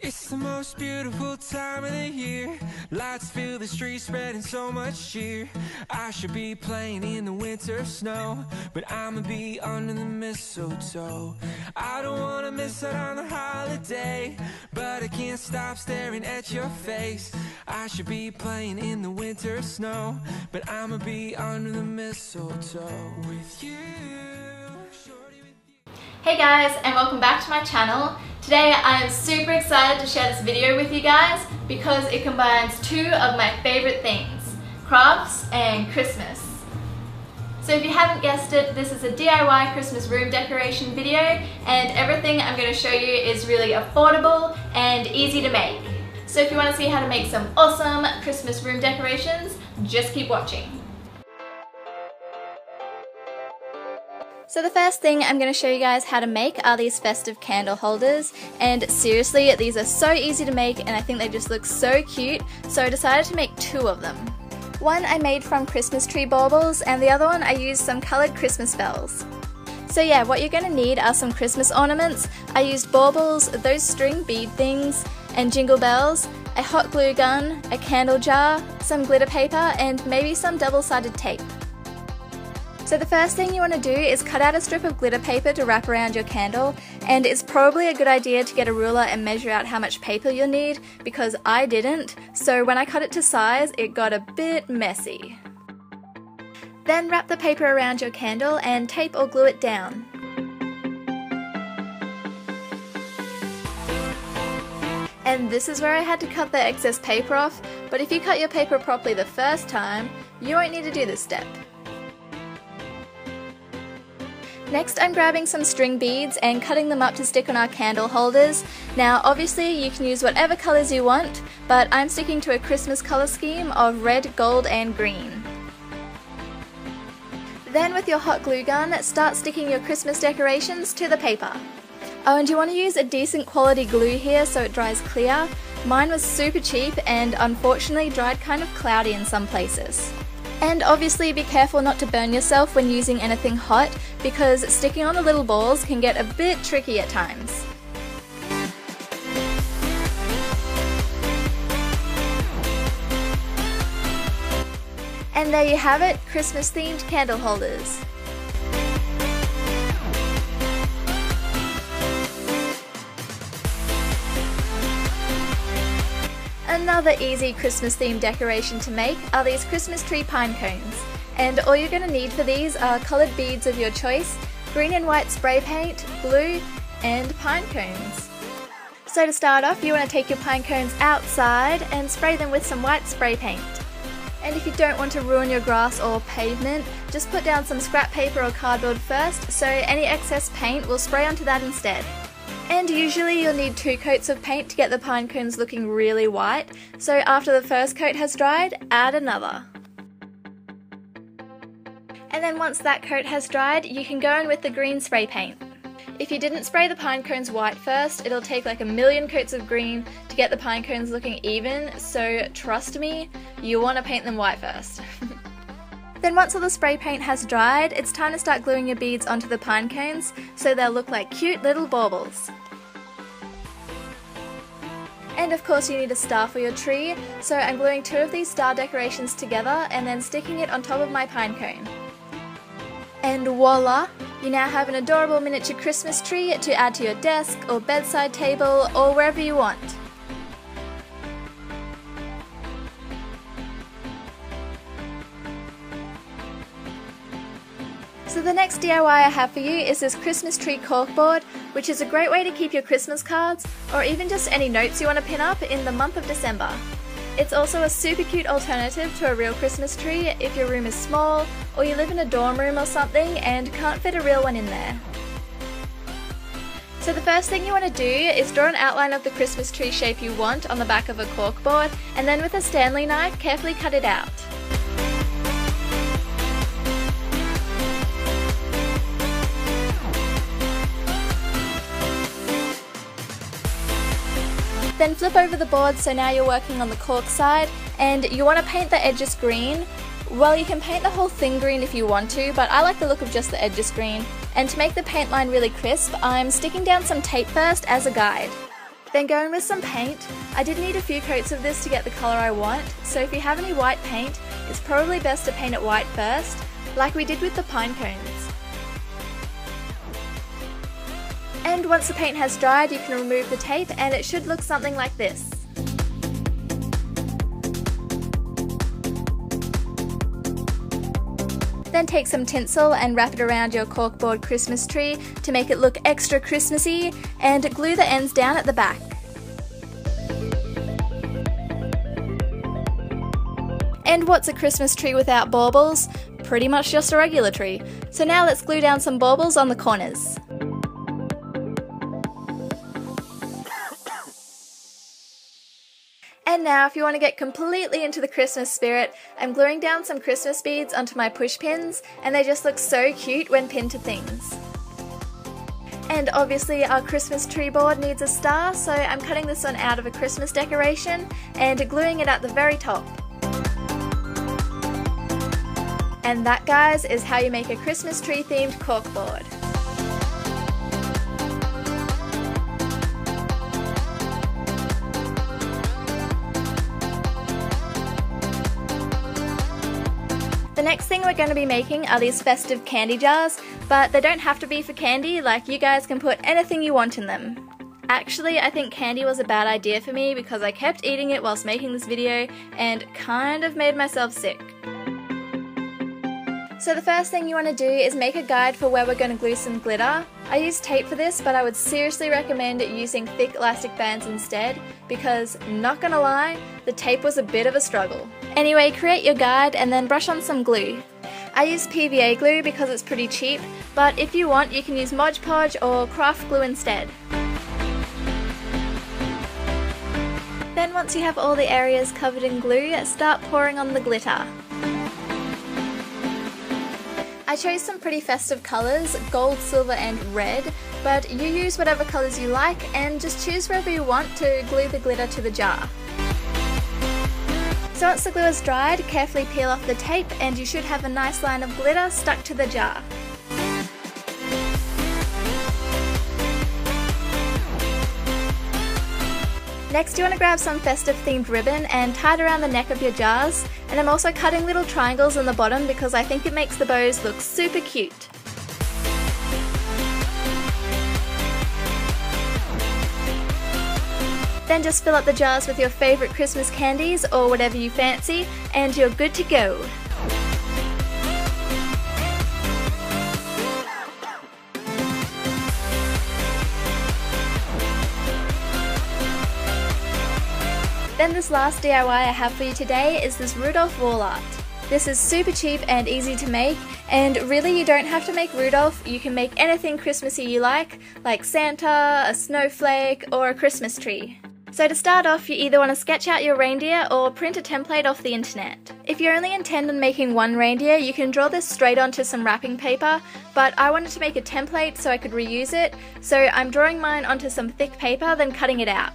It's the most beautiful time of the year. Lights fill the streets, spreading so much cheer. I should be playing in the winter snow, but I'ma be under the mistletoe. I don't wanna miss out on the holiday, but I can't stop staring at your face. I should be playing in the winter snow, but I'ma be under the mistletoe with you. Hey guys, and welcome back to my channel. Today I am super excited to share this video with you guys because it combines two of my favorite things, crafts and Christmas. So if you haven't guessed it, this is a DIY Christmas room decoration video, and everything I'm going to show you is really affordable and easy to make. So if you want to see how to make some awesome Christmas room decorations, just keep watching. So the first thing I'm going to show you guys how to make are these festive candle holders, and seriously these are so easy to make and I think they just look so cute, so I decided to make two of them. One I made from Christmas tree baubles and the other one I used some coloured Christmas bells. So yeah, what you're going to need are some Christmas ornaments. I used baubles, those string bead things, and jingle bells, a hot glue gun, a candle jar, some glitter paper and maybe some double-sided tape. So the first thing you want to do is cut out a strip of glitter paper to wrap around your candle, and it's probably a good idea to get a ruler and measure out how much paper you'll need, because I didn't, so when I cut it to size it got a bit messy. Then wrap the paper around your candle and tape or glue it down. And this is where I had to cut the excess paper off, but if you cut your paper properly the first time, you won't need to do this step. Next I'm grabbing some string beads and cutting them up to stick on our candle holders. Now obviously you can use whatever colours you want, but I'm sticking to a Christmas colour scheme of red, gold and green. Then with your hot glue gun, start sticking your Christmas decorations to the paper. Oh, and you want to use a decent quality glue here so it dries clear. Mine was super cheap and unfortunately dried kind of cloudy in some places. And obviously be careful not to burn yourself when using anything hot, because sticking on the little balls can get a bit tricky at times. And there you have it, Christmas themed candle holders. Another easy Christmas themed decoration to make are these Christmas tree pine cones, and all you're going to need for these are coloured beads of your choice, green and white spray paint, glue and pine cones. So to start off you want to take your pine cones outside and spray them with some white spray paint. And if you don't want to ruin your grass or pavement, just put down some scrap paper or cardboard first, so any excess paint will spray onto that instead. And usually you'll need 2 coats of paint to get the pine cones looking really white, so after the first coat has dried, add another. And then once that coat has dried, you can go in with the green spray paint. If you didn't spray the pine cones white first, it'll take like a million coats of green to get the pine cones looking even, so trust me, you want to paint them white first. Then once all the spray paint has dried, it's time to start gluing your beads onto the pine cones so they'll look like cute little baubles. And of course you need a star for your tree, so I'm gluing 2 of these star decorations together and then sticking it on top of my pine cone. And voila! You now have an adorable miniature Christmas tree to add to your desk or bedside table or wherever you want. So the next DIY I have for you is this Christmas tree corkboard, which is a great way to keep your Christmas cards or even just any notes you want to pin up in the month of December. It's also a super cute alternative to a real Christmas tree if your room is small or you live in a dorm room or something and can't fit a real one in there. So the first thing you want to do is draw an outline of the Christmas tree shape you want on the back of a corkboard, and then with a Stanley knife carefully cut it out. Then flip over the board so now you're working on the cork side, and you want to paint the edges green. Well, you can paint the whole thing green if you want to, but I like the look of just the edges green. And to make the paint line really crisp, I'm sticking down some tape first as a guide. Then go in with some paint. I did need a few coats of this to get the colour I want, so if you have any white paint, it's probably best to paint it white first, like we did with the pine cones. And once the paint has dried, you can remove the tape and it should look something like this. Then take some tinsel and wrap it around your corkboard Christmas tree to make it look extra Christmassy, and glue the ends down at the back. And what's a Christmas tree without baubles? Pretty much just a regular tree. So now let's glue down some baubles on the corners. And now, if you want to get completely into the Christmas spirit, I'm gluing down some Christmas beads onto my push pins, and they just look so cute when pinned to things. And obviously our Christmas tree board needs a star, so I'm cutting this one out of a Christmas decoration and gluing it at the very top. And that, guys, is how you make a Christmas tree themed corkboard. The next thing we're going to be making are these festive candy jars, but they don't have to be for candy, like you guys can put anything you want in them. Actually, I think candy was a bad idea for me because I kept eating it whilst making this video and kind of made myself sick. So the first thing you want to do is make a guide for where we're going to glue some glitter. I use tape for this, but I would seriously recommend using thick elastic bands instead because, not gonna lie, the tape was a bit of a struggle. Anyway, create your guide and then brush on some glue. I use PVA glue because it's pretty cheap, but if you want you can use Mod Podge or craft glue instead. Then once you have all the areas covered in glue, start pouring on the glitter. I chose some pretty festive colours, gold, silver and red, but you use whatever colours you like and just choose wherever you want to glue the glitter to the jar. So once the glue is dried, carefully peel off the tape and you should have a nice line of glitter stuck to the jar. Next you want to grab some festive themed ribbon and tie it around the neck of your jars, and I'm also cutting little triangles on the bottom because I think it makes the bows look super cute. Then just fill up the jars with your favourite Christmas candies or whatever you fancy and you're good to go. Then this last DIY I have for you today is this Rudolph wall art. This is super cheap and easy to make, and really you don't have to make Rudolph, you can make anything Christmassy you like Santa, a snowflake, or a Christmas tree. So to start off, you either want to sketch out your reindeer or print a template off the internet. If you only intend on making one reindeer, you can draw this straight onto some wrapping paper, but I wanted to make a template so I could reuse it, so I'm drawing mine onto some thick paper, then cutting it out.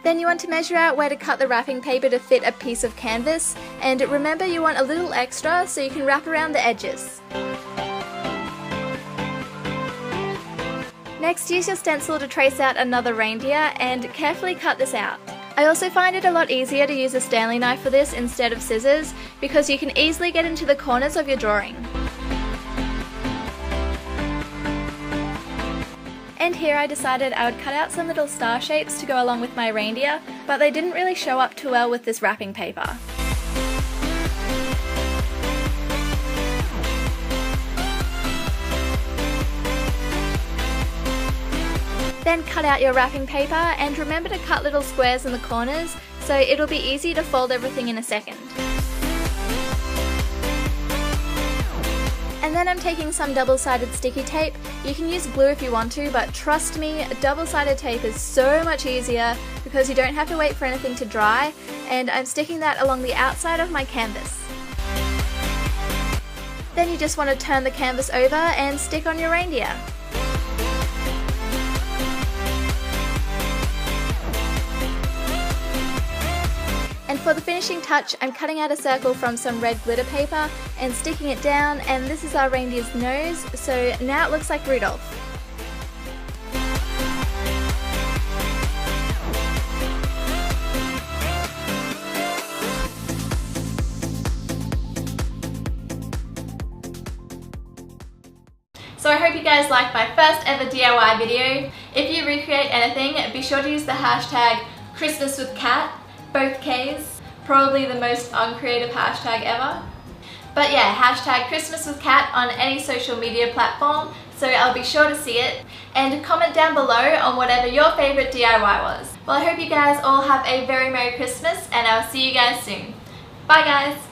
Then you want to measure out where to cut the wrapping paper to fit a piece of canvas, and remember you want a little extra so you can wrap around the edges. Next, use your stencil to trace out another reindeer and carefully cut this out. I also find it a lot easier to use a Stanley knife for this instead of scissors because you can easily get into the corners of your drawing. And here I decided I would cut out some little star shapes to go along with my reindeer, but they didn't really show up too well with this wrapping paper. Then cut out your wrapping paper and remember to cut little squares in the corners so it'll be easy to fold everything in a second. And then I'm taking some double-sided sticky tape. You can use glue if you want to, but trust me, double-sided tape is so much easier because you don't have to wait for anything to dry, and I'm sticking that along the outside of my canvas. Then you just want to turn the canvas over and stick on your reindeer. And for the finishing touch, I'm cutting out a circle from some red glitter paper and sticking it down, and this is our reindeer's nose, so now it looks like Rudolph. So I hope you guys liked my first ever DIY video. If you recreate anything, be sure to use the hashtag ChristmasWithCat, both Ks, probably the most uncreative hashtag ever. But yeah, hashtag ChristmasWithCat on any social media platform, so I'll be sure to see it. And comment down below on whatever your favourite DIY was. Well, I hope you guys all have a very Merry Christmas, and I'll see you guys soon. Bye guys!